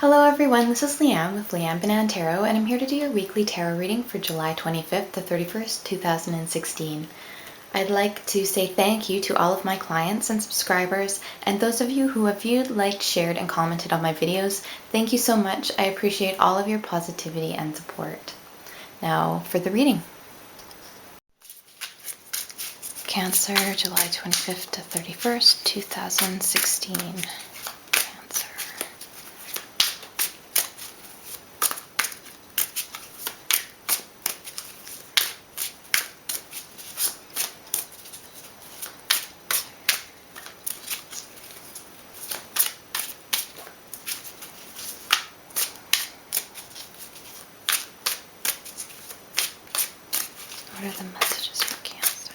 Hello everyone, this is Leanne with Leanne Banan Tarot, and I'm here to do your weekly tarot reading for July 25th to 31st, 2016. I'd like to say thank you to all of my clients and subscribers, and those of you who have viewed, liked, shared, and commented on my videos. Thank you so much. I appreciate all of your positivity and support. Now for the reading. Cancer, July 25th to 31st, 2016. What are the messages for Cancer?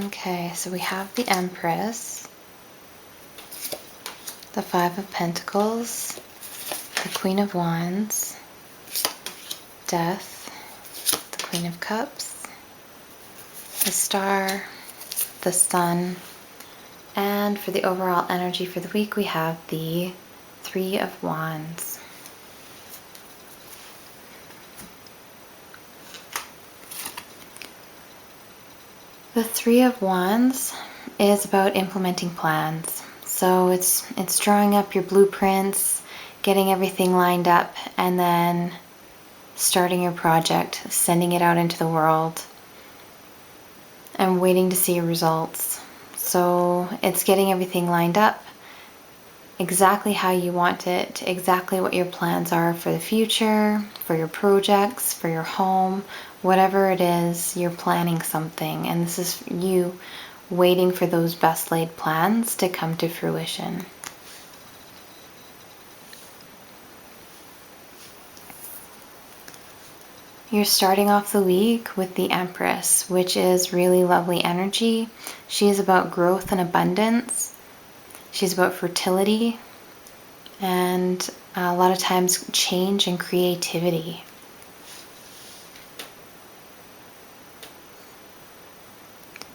Okay, so we have the Empress, the Five of Pentacles, the Queen of Wands, Death, the Queen of Cups, the Star, the Sun, and for the overall energy for the week we have the Three of Wands. The Three of Wands is about implementing plans. So it's drawing up your blueprints, getting everything lined up, and then starting your project, sending it out into the world, and waiting to see results. So it's getting everything lined up, exactly how you want it, exactly what your plans are for the future, for your projects, for your home, whatever it is, you're planning something, and this is you waiting for those best laid plans to come to fruition. You're starting off the week with the Empress, which is really lovely energy. She is about growth and abundance. She's about fertility and a lot of times change and creativity.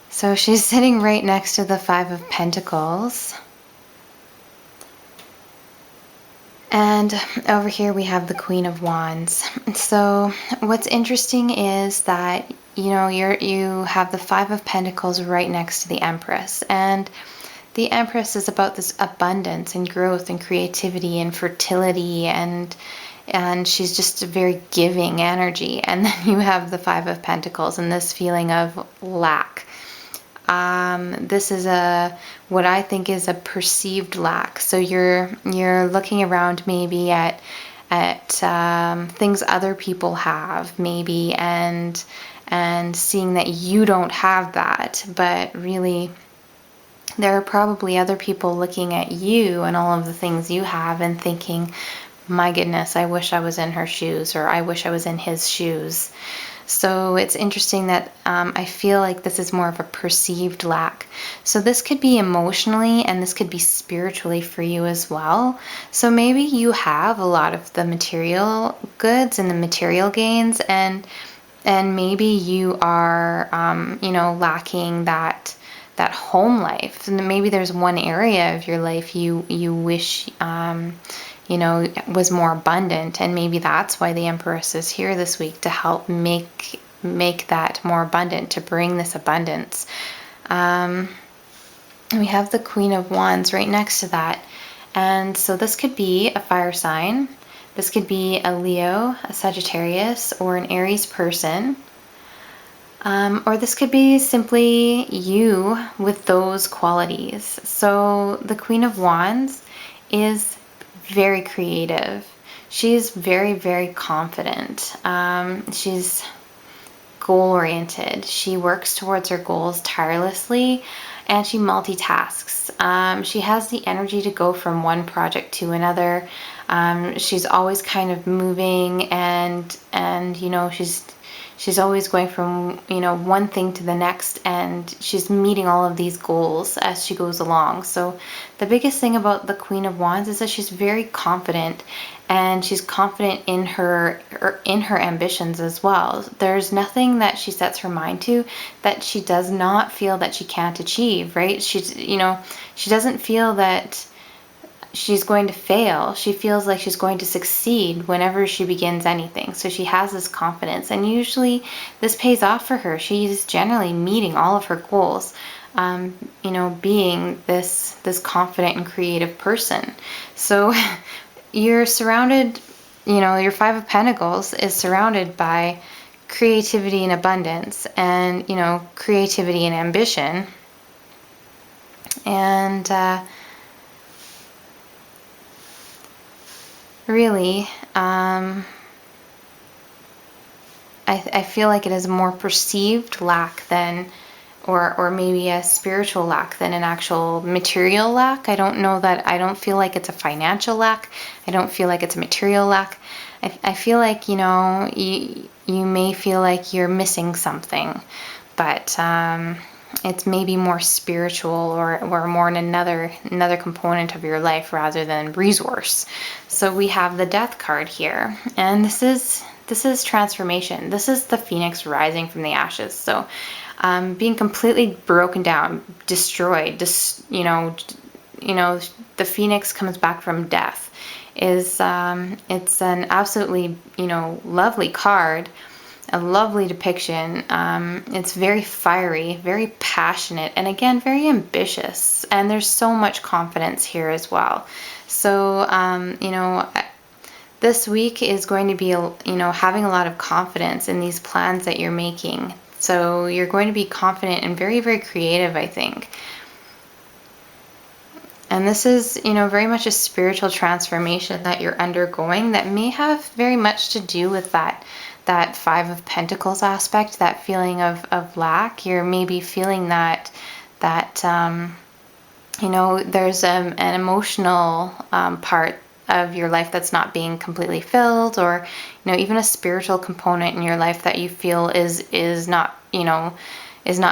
So she's sitting right next to the Five of Pentacles. And over here we have the Queen of Wands. So what's interesting is that, you know, you have the Five of Pentacles right next to the Empress. And the Empress is about this abundance and growth and creativity and fertility, and she's just a very giving energy. And then you have the Five of Pentacles and this feeling of lack. This is what I think is a perceived lack. So you're looking around maybe at things other people have maybe, and seeing that you don't have that, but really there are probably other people looking at you and all of the things you have and thinking, my goodness, I wish I was in her shoes, or I wish I was in his shoes. So it's interesting that I feel like this is more of a perceived lack. So this could be emotionally and this could be spiritually for you as well. So maybe you have a lot of the material goods and the material gains, and maybe you are lacking that home life. And maybe there's one area of your life you wish was more abundant, and maybe that's why the Empress is here this week, to help make make that more abundant, to bring this abundance. We have the Queen of Wands right next to that. And so this could be a fire sign. This could be a Leo, a Sagittarius, or an Aries person. Or this could be simply you with those qualities. So the Queen of Wands is very creative. She's very, very confident. She's goal-oriented. She works towards her goals tirelessly, and she multitasks. She has the energy to go from one project to another. She's always kind of moving, and she's always going from one thing to the next, and she's meeting all of these goals as she goes along. So the biggest thing about the Queen of Wands is that she's very confident, and she's confident in her ambitions as well. There's nothing that she sets her mind to that she does not feel that she can't achieve, right? She doesn't feel that she's going to fail. She feels like she's going to succeed whenever she begins anything. So she has this confidence, and usually this pays off for her. She's generally meeting all of her goals, being this confident and creative person. So you're surrounded, your Five of Pentacles is surrounded by creativity and abundance, and creativity and ambition, and really, I feel like it is a more perceived lack than, or maybe a spiritual lack than an actual material lack. I don't feel like it's a financial lack. I don't feel like it's a material lack. I feel like, you may feel like you're missing something, but it's maybe more spiritual, or more in another component of your life rather than resource. So we have the Death card here, and this is transformation. This is the phoenix rising from the ashes. So being completely broken down, destroyed, the phoenix comes back from death. It's an absolutely lovely card, a lovely depiction. It's very fiery, very passionate, and again, very ambitious. And there's so much confidence here as well. So, this week is going to be, having a lot of confidence in these plans that you're making. So you're going to be confident and very, very creative, I think. And this is, very much a spiritual transformation that you're undergoing that may have very much to do with that Five of Pentacles aspect, that feeling of lack. You're maybe feeling that there's an emotional part of your life that's not being completely filled, or even a spiritual component in your life that you feel is not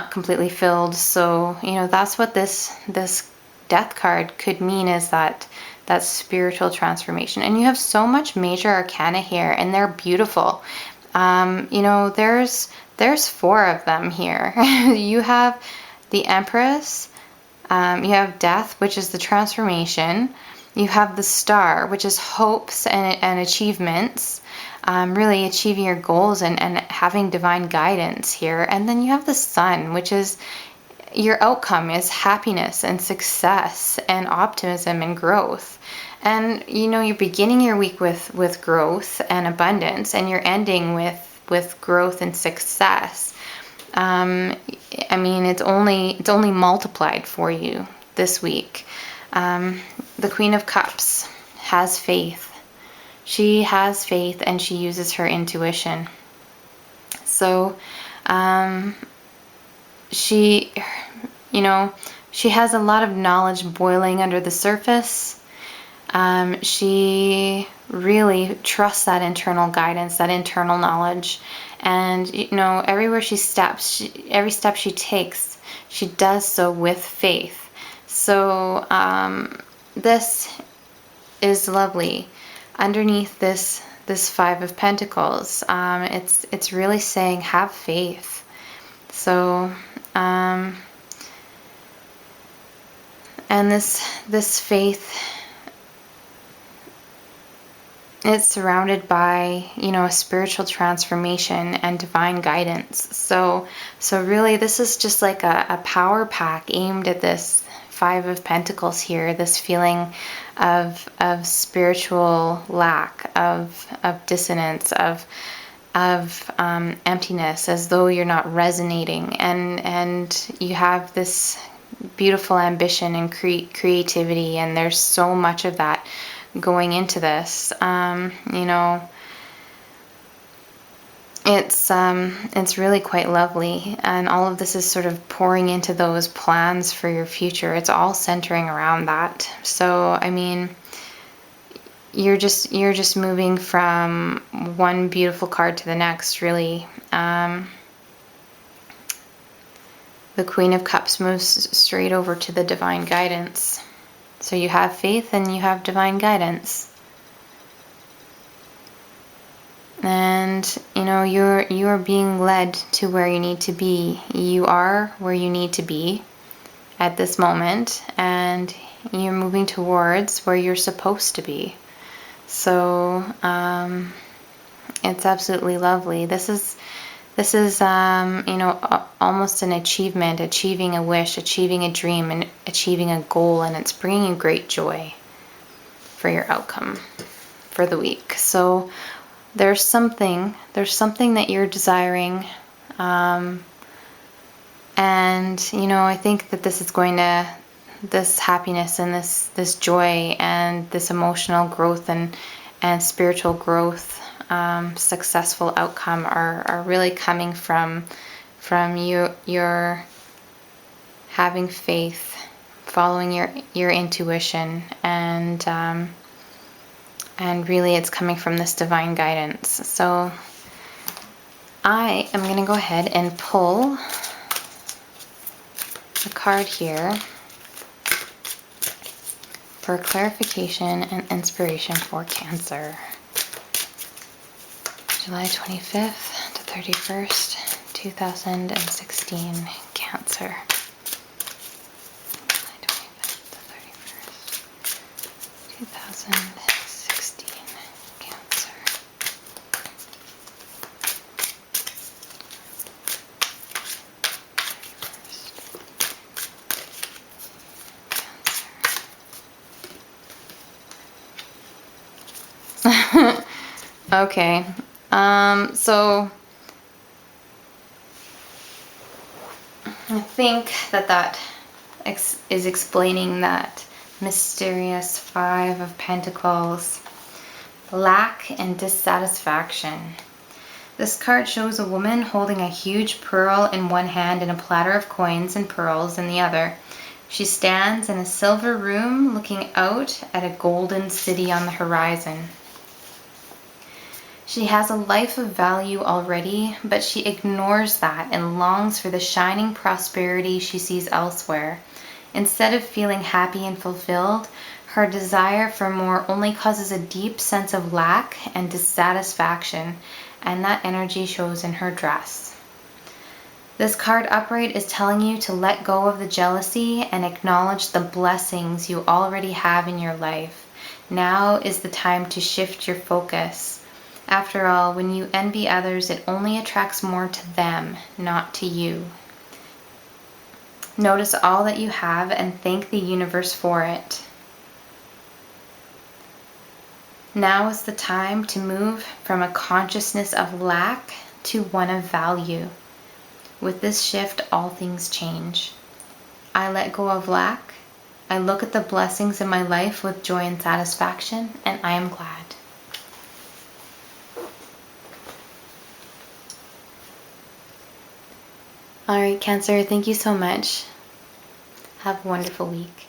completely filled. So that's what this Death card could mean, is that spiritual transformation. And you have so much major arcana here, and they're beautiful. There's 4 of them here. You have the Empress, you have Death, which is the transformation. You have the Star, which is hopes and achievements, really achieving your goals and having divine guidance here. And then you have the Sun, which is your outcome is happiness and success and optimism and growth. And you're beginning your week with growth and abundance, and you're ending with growth and success. It's only multiplied for you this week. The Queen of Cups has faith. She has faith, and she uses her intuition. So she has a lot of knowledge boiling under the surface. She really trusts that internal guidance, that internal knowledge. And, everywhere she steps, every step she takes, she does so with faith. So this is lovely. Underneath this Five of Pentacles, it's really saying, have faith. So, and this faith it's surrounded by, a spiritual transformation and divine guidance. So really, this is just like a power pack aimed at this Five of Pentacles here, this feeling of spiritual lack, of dissonance, of emptiness, as though you're not resonating, and you have this beautiful ambition and creativity, and there's so much of that going into this. It's really quite lovely, and all of this is sort of pouring into those plans for your future. It's all centering around that. So I mean, you're just moving from one beautiful card to the next, really. The Queen of Cups moves straight over to the divine guidance. So you have faith and you have divine guidance. And you are being led to where you need to be. You are where you need to be at this moment, and you're moving towards where you're supposed to be. So it's absolutely lovely. This is almost an achievement, achieving a wish, achieving a dream, and achieving a goal, and it's bringing you great joy for your outcome for the week. So there's something that you're desiring, and I think that this happiness and this joy and this emotional growth and spiritual growth, successful outcome are really coming from your having faith, following your intuition, and really it's coming from this divine guidance. So I am going to go ahead and pull a card here for clarification and inspiration for Cancer. July 25th to 31st, 2016, Cancer. July 25th to 31st, 2016, Cancer. Okay. So I think that is explaining that mysterious Five of Pentacles, lack and dissatisfaction. This card shows a woman holding a huge pearl in one hand and a platter of coins and pearls in the other. She stands in a silver room looking out at a golden city on the horizon. She has a life of value already, but she ignores that and longs for the shining prosperity she sees elsewhere. Instead of feeling happy and fulfilled, her desire for more only causes a deep sense of lack and dissatisfaction, and that energy shows in her dress. This card upright is telling you to let go of the jealousy and acknowledge the blessings you already have in your life. Now is the time to shift your focus. After all, when you envy others, it only attracts more to them, not to you. Notice all that you have and thank the universe for it. Now is the time to move from a consciousness of lack to one of value. With this shift, all things change. I let go of lack. I look at the blessings in my life with joy and satisfaction, and I am glad. All right, Cancer, thank you so much. Have a wonderful week.